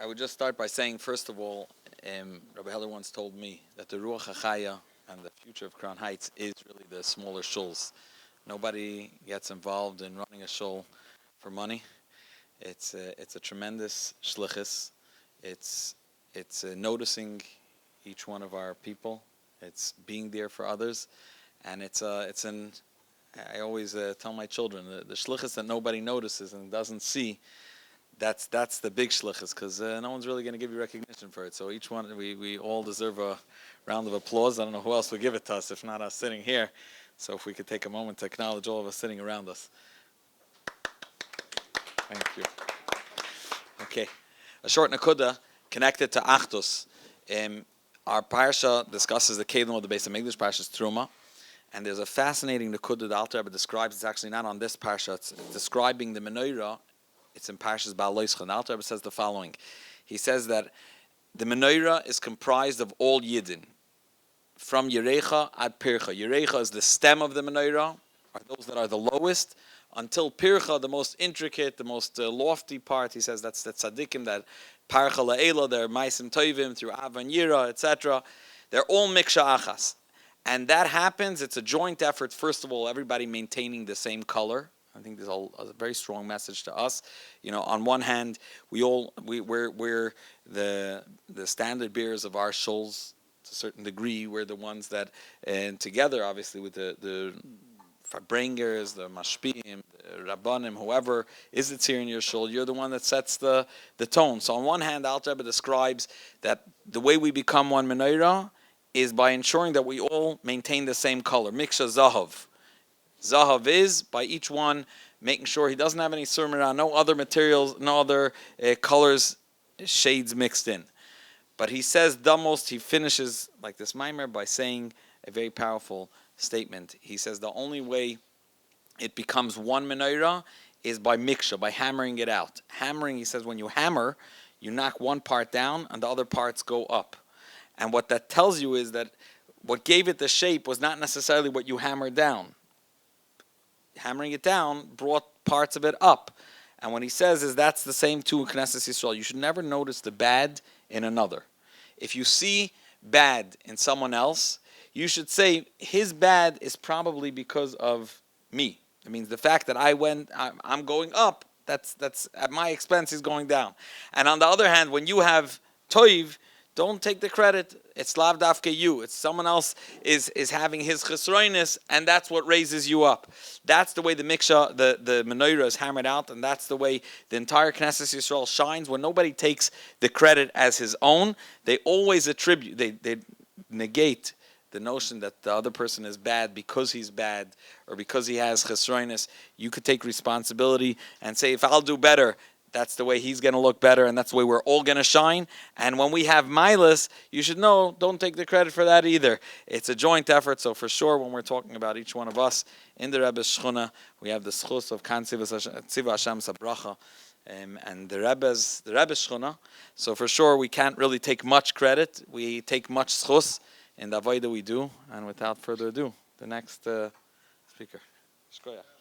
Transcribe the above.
I would just start by saying, first of all, Rabbi Heller once told me that the Ruach HaChaya and the future of Crown Heights is really the smaller shuls. Nobody gets involved in running a shul for money. It's a tremendous shlichus. It's noticing each one of our people. It's being there for others, and I always tell my children the shlichus that nobody notices and doesn't see. That's the big shlichus, because no one's really going to give you recognition for it. So each one, we all deserve a round of applause. I don't know who else would give it to us if not us sitting here. So if we could take a moment to acknowledge all of us sitting around us. Thank you. Okay, a short nakuda connected to Achdus. Our parsha discusses the kelim of the Beis Hamikdash, Parshas Truma, and there's a fascinating nakuda the Alter Rebbe describes. It's actually not on this parsha. It's describing the menorah. It's in Parshas Ba'al Loischa. The Alter Rebbe says the following. He says that the menorah is comprised of all Yidden, from Yerecha ad Pircha. Yerecha is the stem of the menorah, are those that are the lowest, until Pircha, the most intricate, the most lofty part. He says that's the tzaddikim, that Parcha La'ela, they're Maisim Tovim, through Avan Yira, etc. They're all Miksha Achas. And that happens, it's a joint effort, first of all, everybody maintaining the same color. I think there's a very strong message to us. You know, on one hand, we're the standard bearers of our shuls to a certain degree. We're the ones that, and together, obviously, with the Farbringers, the Mashpim, the Rabbanim, whoever is the tzir in your shul, you're the one that sets the tone. So on one hand, Alter Rebbe describes that the way we become one menorah is by ensuring that we all maintain the same color. Miksha Zahav. Zahav is by each one making sure he doesn't have any surmira, no other materials, no other colors, shades mixed in. But he says he finishes like this mimer by saying a very powerful statement. He says the only way it becomes one menorah is by miksha, by hammering it out. Hammering, he says, when you hammer, you knock one part down and the other parts go up. And what that tells you is that what gave it the shape was not necessarily what you hammered down. Hammering it down brought parts of it up. And what he says is that's the same too in Knesset Yisrael. You should never notice the bad in another. If you see bad in someone else, you should say his bad is probably because of me. It means the fact that I'm going up, that's at my expense, he's going down. And on the other hand, when you have toiv, don't take the credit. It's lav dafke you. It's someone else is having his chesroinus, and that's what raises you up. That's the way the miksha, the menorah is hammered out, and that's the way the entire Knesset Yisrael shines. When nobody takes the credit as his own, they always attribute, they negate the notion that the other person is bad because he's bad or because he has chesroinus. You could take responsibility and say, if I'll do better, that's the way he's going to look better, and that's the way we're all going to shine. And when we have milas, you should know, don't take the credit for that either. It's a joint effort, so for sure, when we're talking about each one of us in the Rebbe's Shchuna, we have the schus of Kan Tziva Hashem Sabracha, and the Rebbe's Shchuna. So for sure, we can't really take much credit. We take much schus in the avodah we do. And without further ado, the next speaker. Shkoyach.